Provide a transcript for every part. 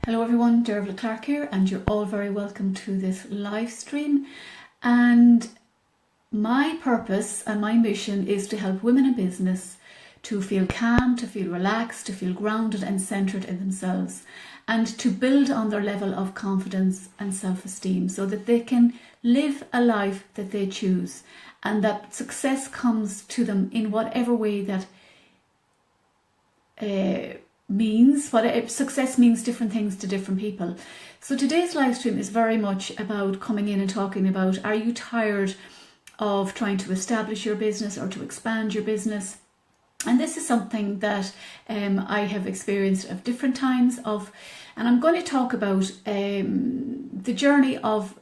Hello everyone, Dervla Clark here, and you're all very welcome to this live stream. And my purpose and my mission is to help women in business to feel calm, to feel relaxed, to feel grounded and centered in themselves, and to build on their level of confidence and self-esteem so that they can live a life that they choose, and that success comes to them in whatever way that success means different things to different people. So today's live stream is very much about coming in and talking about, are you tired of trying to establish your business or to expand your business? And this is something that I have experienced at different times and I'm going to talk about the journey of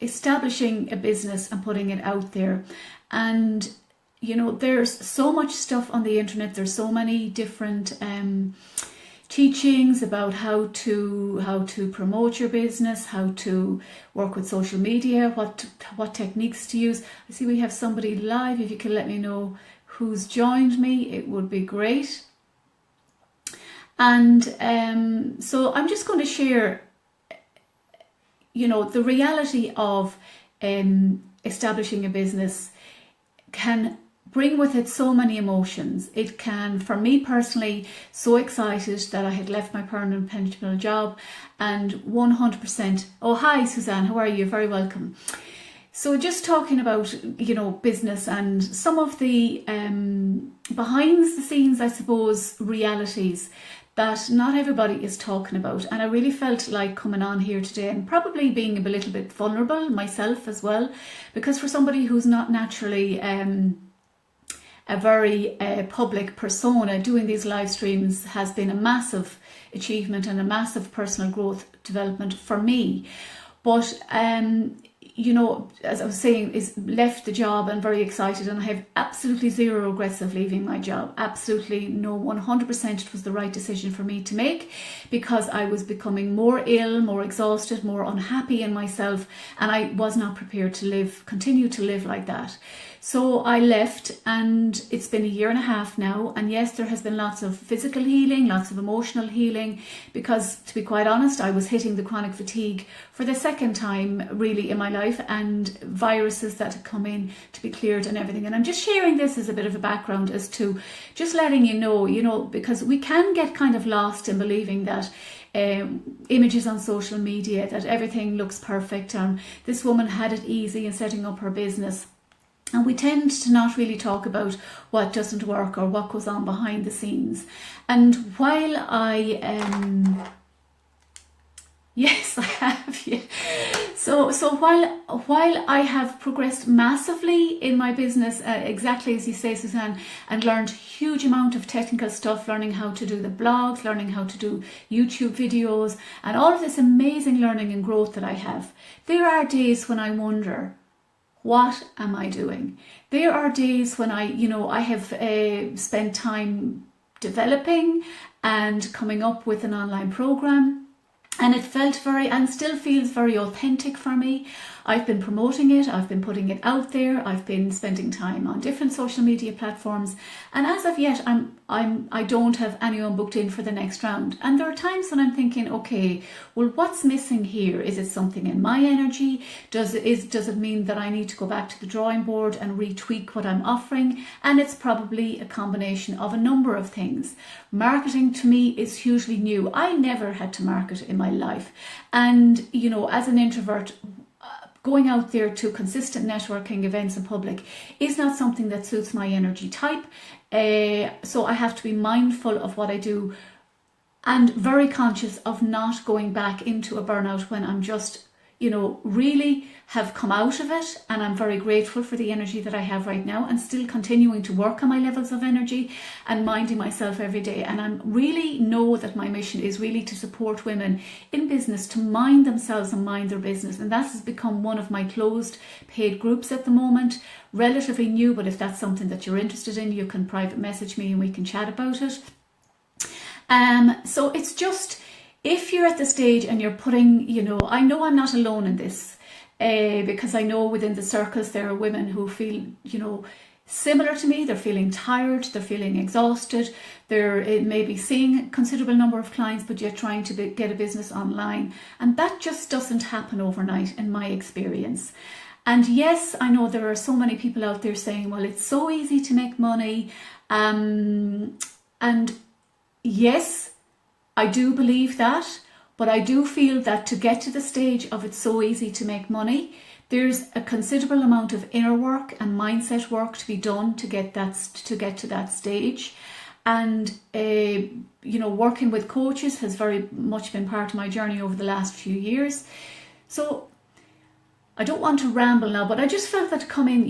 establishing a business and putting it out there. And you know, there's so much stuff on the internet. There's so many different teachings about how to promote your business, how to work with social media, what techniques to use. I see we have somebody live. If you can let me know who's joined me, it would be great. And so I'm just going to share, you know, the reality of establishing a business can bring with it so many emotions. It can, for me personally, so excited that I had left my permanent pensionable job, and 100%. Oh, hi Suzanne, how are you? Very welcome. So just talking about, you know, business and some of the behind the scenes, I suppose, realities that not everybody is talking about. And I really felt like coming on here today and probably being a little bit vulnerable myself as well, because for somebody who's not naturally a very public persona, doing these live streams has been a massive achievement and a massive personal growth development for me. But you know, as I was saying, is left the job and very excited, and I have absolutely zero regrets of leaving my job. Absolutely no, 100% it was the right decision for me to make, because I was becoming more ill, more exhausted, more unhappy in myself, and I was not prepared to continue to live like that. So I left, and it's been 1.5 years now. And yes, there has been lots of physical healing, lots of emotional healing, because to be quite honest, I was hitting the chronic fatigue for the second time really in my life, and viruses that had come in to be cleared and everything. And I'm just sharing this as a bit of a background as to just letting you know, because we can get kind of lost in believing that images on social media, that everything looks perfect, and this woman had it easy in setting up her business. And we tend to not really talk about what doesn't work or what goes on behind the scenes. And while yes, I have. Yeah. So while I have progressed massively in my business, exactly as you say, Suzanne, and learned huge amount of technical stuff, learning how to do the blogs, learning how to do YouTube videos, and all of this amazing learning and growth that I have, there are days when I wonder, what am I doing? There are days when I have spent time developing and coming up with an online program, and it felt and still feels very authentic for me. I've been promoting it, I've been putting it out there, I've been spending time on different social media platforms, and as of yet I don't have anyone booked in for the next round. And there are times when I'm thinking, okay, well, what's missing here? Is it something in my energy? Does it mean that I need to go back to the drawing board and retweak what I'm offering? And it's probably a combination of a number of things. Marketing to me is hugely new. I never had to market in my life, and you know, as an introvert, going out there to consistent networking events in public is not something that suits my energy type. So I have to be mindful of what I do, and very conscious of not going back into a burnout when I'm just, you know, really have come out of it. And I'm very grateful for the energy that I have right now, and still continuing to work on my levels of energy and minding myself every day. And I really know that my mission is really to support women in business to mind themselves and mind their business. And that has become one of my closed paid groups at the moment. Relatively new, but if that's something that you're interested in, you can private message me and we can chat about it. So it's just, if you're at the stage and you're putting, you know I'm not alone in this, because I know within the circles there are women who feel, you know, similar to me. They're feeling tired, they're feeling exhausted, they're maybe seeing a considerable number of clients, but yet trying to get a business online. And that just doesn't happen overnight in my experience. And yes, I know there are so many people out there saying, well, it's so easy to make money. And yes, I do believe that, but I do feel that to get to the stage of it's so easy to make money, there's a considerable amount of inner work and mindset work to be done to get to that stage. And working with coaches has very much been part of my journey over the last few years. So I don't want to ramble now, but I just felt that coming,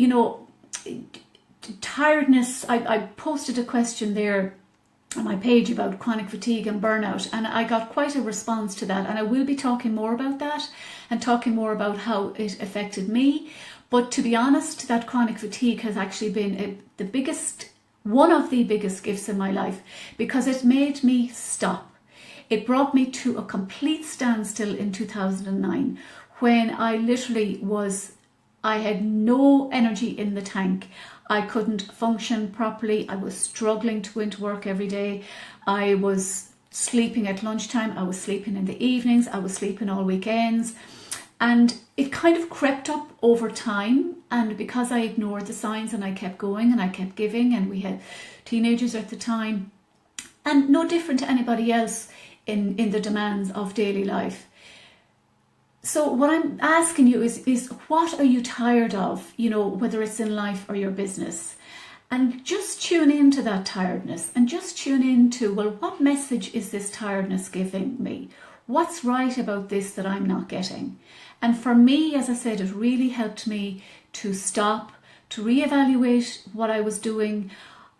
tiredness. I posted a question there on my page about chronic fatigue and burnout, and I got quite a response to that, and I will be talking more about that and talking more about how it affected me. But to be honest, that chronic fatigue has actually been one of the biggest gifts in my life, because it made me stop. It brought me to a complete standstill in 2009, when I literally I had no energy in the tank. I couldn't function properly. I was struggling to go into work every day. I was sleeping at lunchtime. I was sleeping in the evenings. I was sleeping all weekends. And it kind of crept up over time. And because I ignored the signs and I kept going and I kept giving, and we had teenagers at the time, and no different to anybody else in the demands of daily life. So what I'm asking you is what are you tired of, whether it's in life or your business? And just tune into that tiredness, and just tune into, well, what message is this tiredness giving me? What's right about this that I'm not getting? And for me, as I said, it really helped me to stop, to reevaluate what I was doing.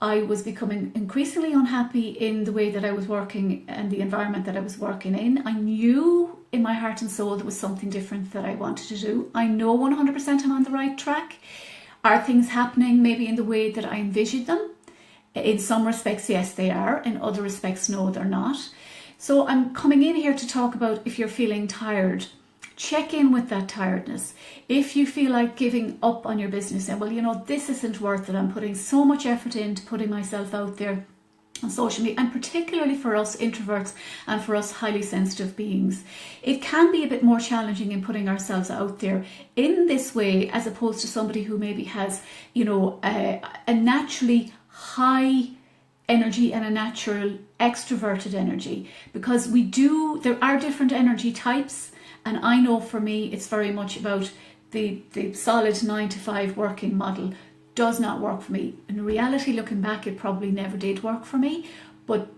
I was becoming increasingly unhappy in the way that I was working and the environment that I was working in. I knew in my heart and soul there was something different that I wanted to do. I know 100% I'm on the right track. Are things happening maybe in the way that I envisioned them? In some respects, yes, they are. In other respects, no, they're not. So I'm coming in here to talk about, if you're feeling tired, check in with that tiredness. If you feel like giving up on your business and, well, this isn't worth it. I'm putting so much effort into putting myself out there on social media, and particularly for us introverts and for us highly sensitive beings, it can be a bit more challenging in putting ourselves out there in this way, as opposed to somebody who maybe has, a naturally high energy and a natural extroverted energy, because there are different energy types. And I know for me, it's very much about the solid 9-to-5 working model does not work for me. In reality, looking back, it probably never did work for me, but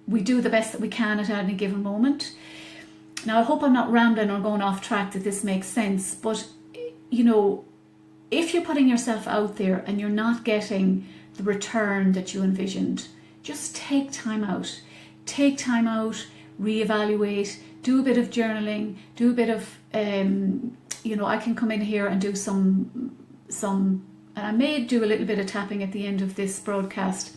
we do the best that we can at any given moment. Now, I hope I'm not rambling or going off track, that this makes sense, but if you're putting yourself out there and you're not getting the return that you envisioned, just take time out. Take time out, reevaluate, do a bit of journaling, do a bit of, I can come in here and do some, and I may do a little bit of tapping at the end of this broadcast.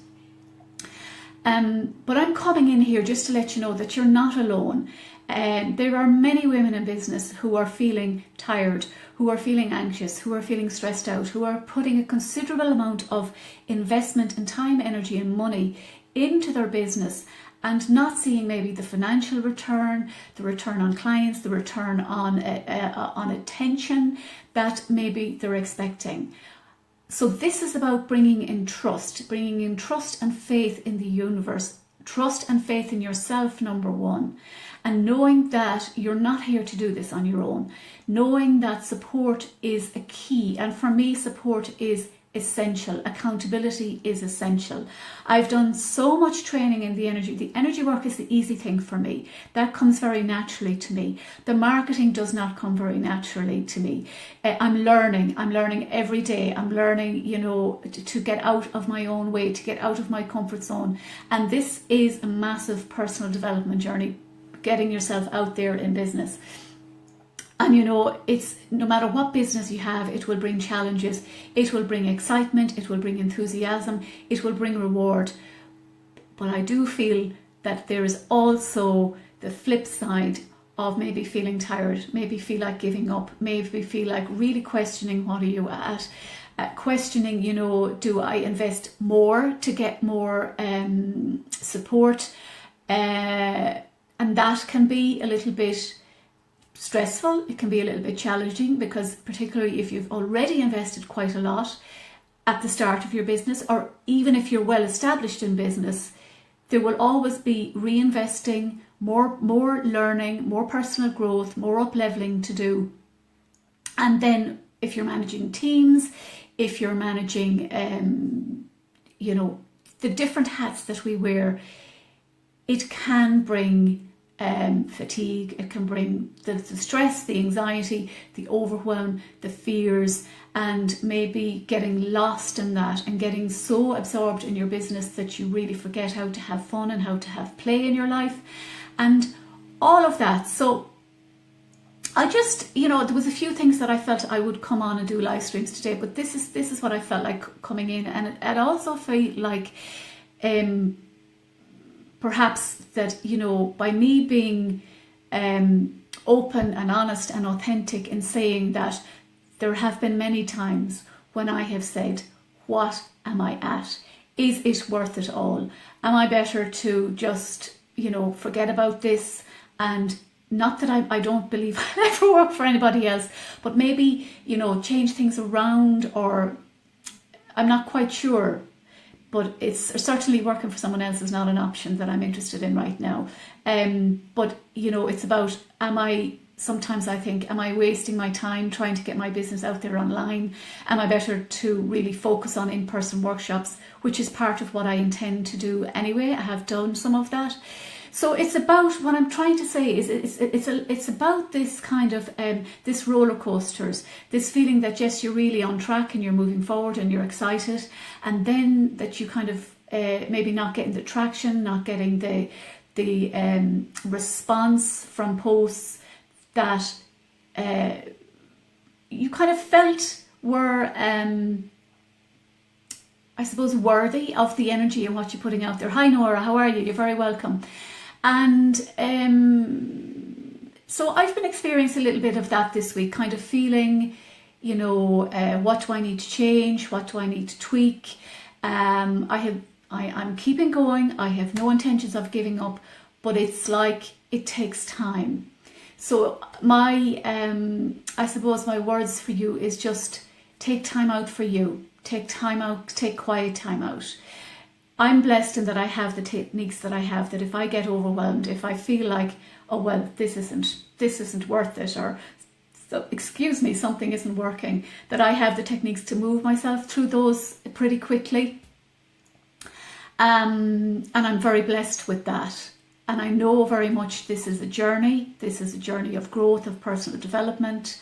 But I'm coming in here just to let you know that you're not alone. There are many women in business who are feeling tired, who are feeling anxious, who are feeling stressed out, who are putting a considerable amount of investment and time, energy and money into their business, and not seeing maybe the financial return, the return on clients, the return on attention that maybe they're expecting. So this is about bringing in trust and faith in the universe, trust and faith in yourself, number one, and knowing that you're not here to do this on your own, knowing that support is a key. And for me, support is essential. Accountability is essential. I've done so much training in the energy work is the easy thing for me. That comes very naturally to me. The marketing does not come very naturally to me. I'm learning every day. I'm learning, to get out of my own way, to get out of my comfort zone. And this is a massive personal development journey, getting yourself out there in business. And it's no matter what business you have, it will bring challenges, it will bring excitement, it will bring enthusiasm, it will bring reward. But I do feel that there is also the flip side of maybe feeling tired, maybe feel like giving up, maybe feel like really questioning what are you at. questioning, you know, do I invest more to get more support? And that can be a little bit stressful. It can be a little bit challenging, because particularly if you've already invested quite a lot at the start of your business, or even if you're well established in business, there will always be reinvesting, more learning, more personal growth, more up-leveling to do. And then if you're managing teams, if you're managing, you know, the different hats that we wear, it can bring fatigue, it can bring the stress, the anxiety, the overwhelm, the fears, and maybe getting lost in that and getting so absorbed in your business that you really forget how to have fun and how to have play in your life and all of that. So I just, you know, there was a few things that I felt I would come on and do live streams today, but this is what I felt like coming in, and it also felt like perhaps that, you know, by me being open and honest and authentic in saying that there have been many times when I have said, what am I at? Is it worth it all? Am I better to just, you know, forget about this? And not that I don't believe I'll ever work for anybody else, but maybe, you know, change things around, or I'm not quite sure. But it's certainly working for someone else is not an option that I'm interested in right now. But, you know, it's about, sometimes I think, am I wasting my time trying to get my business out there online? Am I better to really focus on in-person workshops, which is part of what I intend to do anyway? I have done some of that. So it's about, what I'm trying to say is it's about this kind of, this roller coasters, this feeling that yes, you're really on track and you're moving forward and you're excited, and then that you kind of maybe not getting the traction, not getting the response from posts that you kind of felt were, I suppose, worthy of the energy and what you're putting out there. Hi Nora, how are you? You're very welcome. And so I've been experiencing a little bit of that this week, kind of feeling, you know, what do I need to change? What do I need to tweak? I'm keeping going. I have no intentions of giving up, but it's like it takes time. So my, I suppose my words for you is just take time out for you. Take time out, take quiet time out. I'm blessed in that I have the techniques that I have, that if I get overwhelmed, if I feel like, oh, well, this isn't worth it, or so, excuse me, something isn't working, that I have the techniques to move myself through those pretty quickly. And I'm very blessed with that. And I know very much this is a journey. This is a journey of growth, of personal development.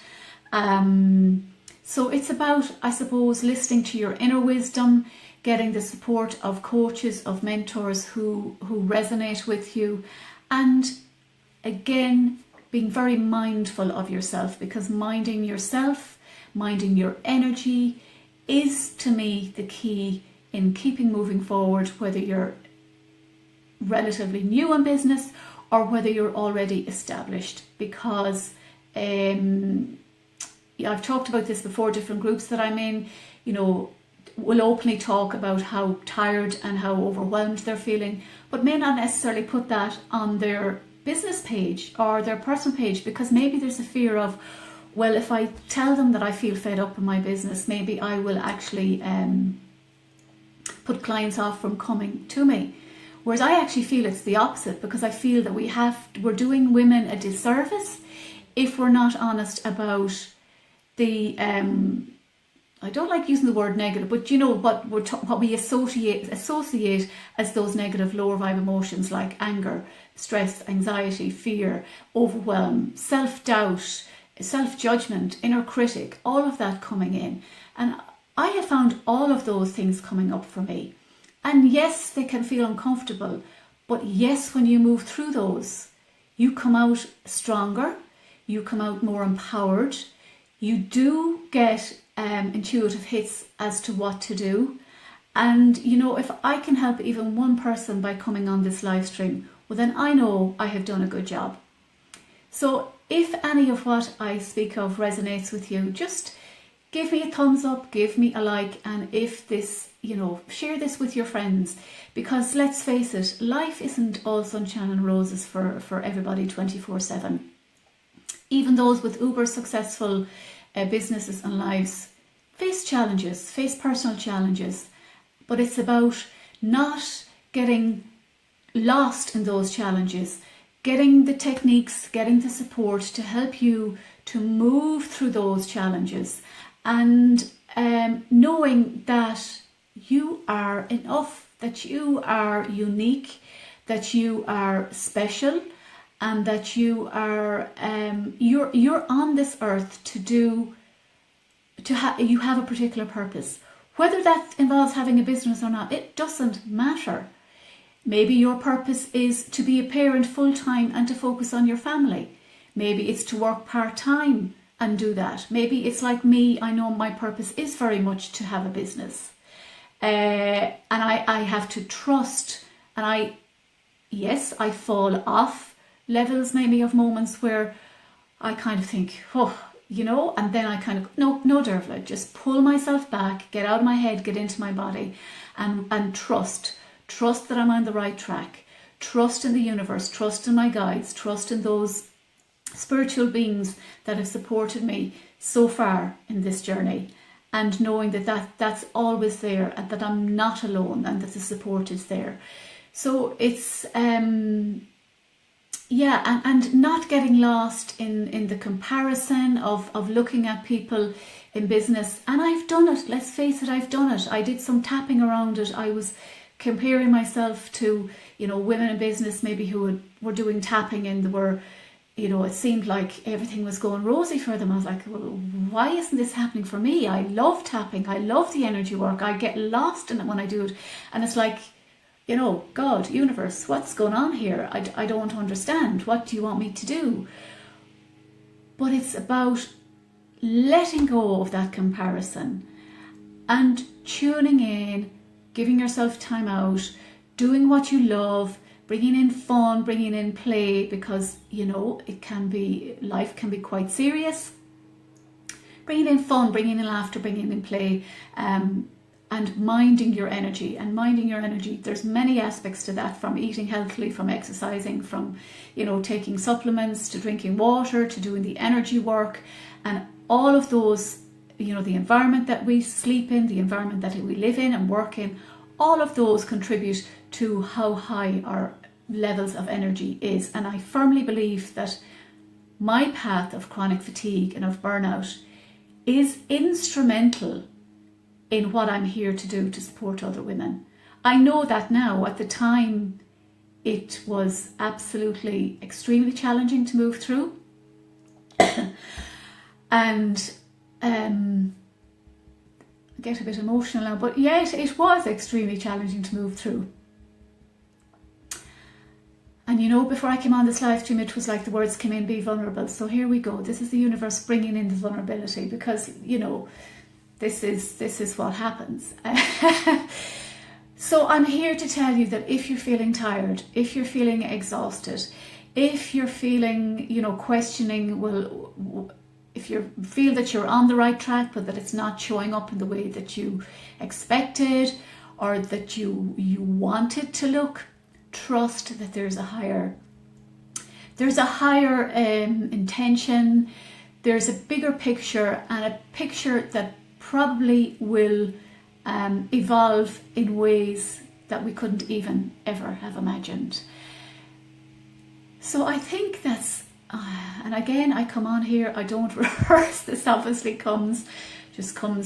So it's about, I suppose, listening to your inner wisdom, getting the support of coaches, of mentors who resonate with you, and again, being very mindful of yourself, because minding yourself, minding your energy is, to me, the key in keeping moving forward, whether you're relatively new in business or whether you're already established. Because I've talked about this before, different groups that I'm in, you know, will openly talk about how tired and how overwhelmed they're feeling, but may not necessarily put that on their business page or their personal page, because maybe there's a fear of, well, if I tell them that I feel fed up in my business, maybe I will actually put clients off from coming to me. Whereas I actually feel it's the opposite, because I feel that we're doing women a disservice if we're not honest about the I don't like using the word negative, but you know what we associate as those negative lower vibe emotions, like anger, stress, anxiety, fear, overwhelm, self-doubt, self-judgment, inner critic, all of that coming in. And I have found all of those things coming up for me. And yes, they can feel uncomfortable, but yes, when you move through those, you come out stronger, you come out more empowered, you do get intuitive hits as to what to do. And you know, if I can help even one person by coming on this live stream, well, then I know I have done a good job. So if any of what I speak of resonates with you, just give me a thumbs up, give me a like, and if this, share this with your friends, because let's face it, life isn't all sunshine and roses for everybody 24/7. Even those with uber successful businesses and lives face challenges, face personal challenges, but it's about not getting lost in those challenges, getting the techniques, getting the support to help you to move through those challenges, and knowing that you are enough, that you are unique, that you are special, and that you are you're on this earth you have a particular purpose. Whether that involves having a business or not, it doesn't matter. Maybe your purpose is to be a parent full-time and to focus on your family. Maybe it's to work part-time and do that. Maybe it's like me, I know my purpose is very much to have a business. And I have to trust, and I fall off levels maybe of moments where I kind of think, and then I kind of, no, Dervla, just pull myself back, get out of my head, get into my body, and trust that I'm on the right track, trust in the universe, trust in my guides, trust in those spiritual beings that have supported me so far in this journey, and knowing that's always there, and that I'm not alone, and that the support is there. So it's and not getting lost in the comparison of looking at people in business. And I've done it, let's face it, I've done it. I did some tapping around it. I was comparing myself to, women in business maybe who were doing tapping, and they were, it seemed like everything was going rosy for them. I was like, well, why isn't this happening for me? I love tapping. I love the energy work. I get lost in it when I do it. And it's like, God, universe, what's going on here? I don't understand. What do you want me to do? But it's about letting go of that comparison and tuning in, giving yourself time out, doing what you love, bringing in fun, bringing in play, because, life can be quite serious. Bringing in fun, bringing in laughter, bringing in play, and minding your energy. There's many aspects to that, from eating healthily, from exercising, from taking supplements, to drinking water, to doing the energy work, and all of those, the environment that we sleep in, the environment that we live in and work in, all of those contribute to how high our levels of energy is. And I firmly believe that my path of chronic fatigue and of burnout is instrumental in what I'm here to do to support other women. I know that now. At the time, it was absolutely extremely challenging to move through. And I get a bit emotional now, but yet it was extremely challenging to move through. And before I came on this live stream, it was like the words came in, be vulnerable. So here we go. This is the universe bringing in the vulnerability, because, this is what happens. So I'm here to tell you that if you're feeling tired, if you're feeling exhausted, if you're feeling, questioning, if you feel that you're on the right track, but that it's not showing up in the way that you expected or that you want it to look, trust that there's a higher intention. There's a bigger picture, and a picture that probably will evolve in ways that we couldn't even ever have imagined. So I think that's, and again, I come on here, I don't rehearse, this obviously comes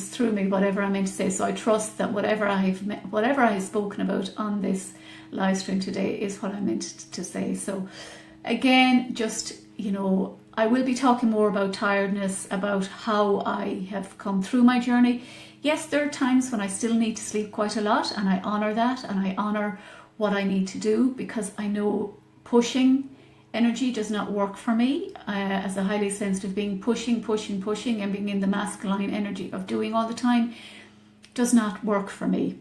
through me, whatever I'm meant to say. So I trust that whatever I've spoken about on this live stream today is what I meant to say. So again, just, I will be talking more about tiredness, about how I have come through my journey. Yes, there are times when I still need to sleep quite a lot, and I honour that, and I honour what I need to do, because I know pushing energy does not work for me. As a highly sensitive being, pushing and being in the masculine energy of doing all the time does not work for me.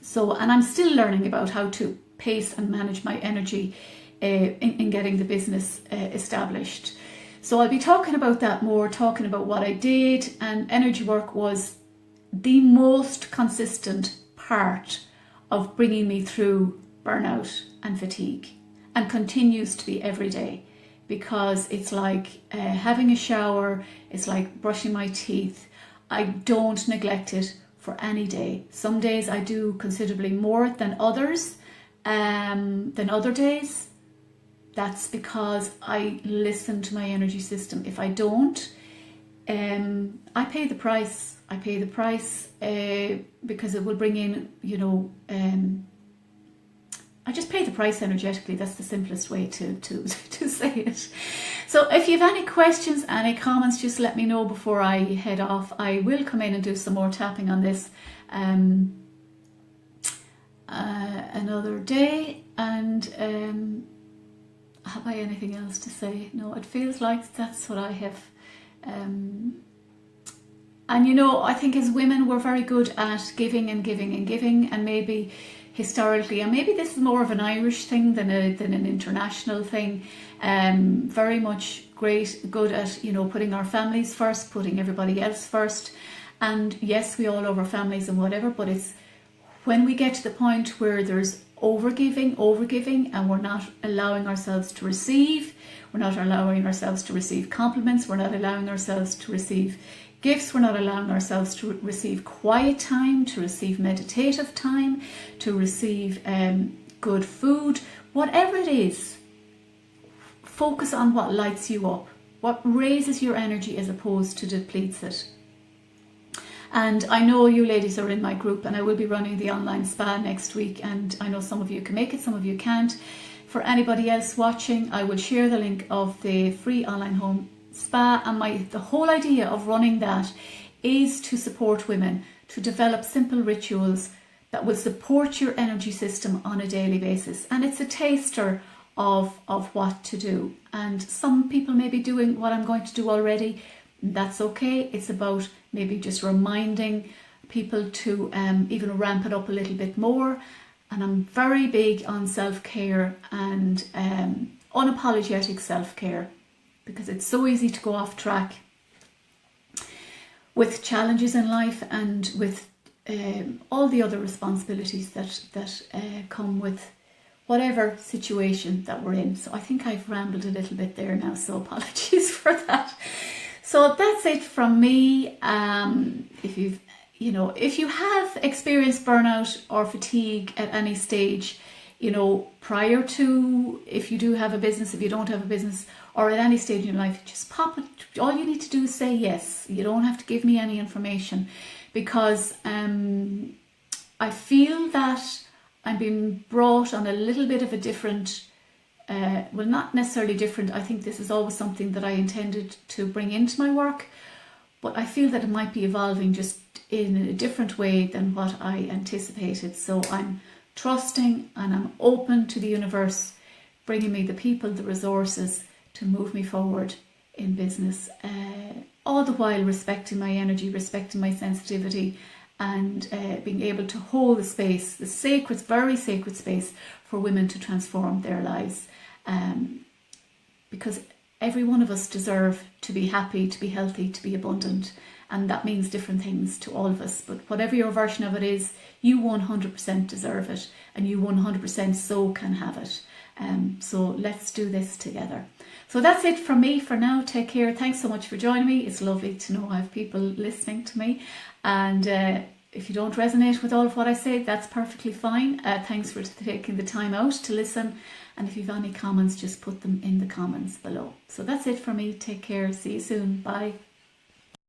So, and I'm still learning about how to pace and manage my energy in getting the business established. So I'll be talking about that more, talking about what I did, and energy work was the most consistent part of bringing me through burnout and fatigue, and continues to be every day, because it's like having a shower, it's like brushing my teeth. I don't neglect it for any day. Some days I do considerably more than others, than other days. That's because I listen to my energy system. If I don't, I pay the price. I pay the price because it will bring in, you know, I just pay the price energetically. That's the simplest way to say it. So if you have any questions, any comments, just let me know before I head off. I will come in and do some more tapping on this another day. And have I anything else to say? No, it feels like that's what I have. And you know, I think as women we're very good at giving and giving and giving, and maybe historically, and maybe this is more of an Irish thing than an international thing, very much good at, you know, putting our families first, putting everybody else first. And yes, we all love our families and whatever, but it's when we get to the point where there's overgiving, and we're not allowing ourselves to receive, we're not allowing ourselves to receive compliments, we're not allowing ourselves to receive gifts, we're not allowing ourselves to receive quiet time, to receive meditative time, to receive good food, whatever it is. Focus on what lights you up, what raises your energy as opposed to depletes it. And I know you ladies are in my group, and I will be running the online spa next week, and I know some of you can make it, some of you can't. For anybody else watching, I will share the link of the free online home spa, and the whole idea of running that is to support women to develop simple rituals that will support your energy system on a daily basis. And it's a taster of what to do. And some people may be doing what I'm going to do already. That's okay. It's about maybe just reminding people to even ramp it up a little bit more. And I'm very big on self-care and unapologetic self-care, because it's so easy to go off track with challenges in life and with all the other responsibilities that come with whatever situation that we're in. So I think I've rambled a little bit there now, so apologies for that. So that's it from me. If you have experienced burnout or fatigue at any stage, you know, prior to, if you do have a business, if you don't have a business, or at any stage in your life, just pop it. All you need to do is say yes. You don't have to give me any information, because I feel that I'm being brought on a little bit of a different, well, not necessarily different. I think this is always something that I intended to bring into my work, but I feel that it might be evolving just in a different way than what I anticipated. So I'm trusting and I'm open to the universe bringing me the people, the resources to move me forward in business, all the while respecting my energy, respecting my sensitivity, and being able to hold the space, the sacred, very sacred space for women to transform their lives. Because every one of us deserve to be happy, to be healthy, to be abundant. And that means different things to all of us. But whatever your version of it is, you 100% deserve it. And you 100% so can have it. So let's do this together. So that's it from me for now. Take care. Thanks so much for joining me. It's lovely to know I have people listening to me. And if you don't resonate with all of what I say, that's perfectly fine. Thanks for taking the time out to listen. And if you've any comments, just put them in the comments below. So that's it for me. Take care. See you soon. Bye.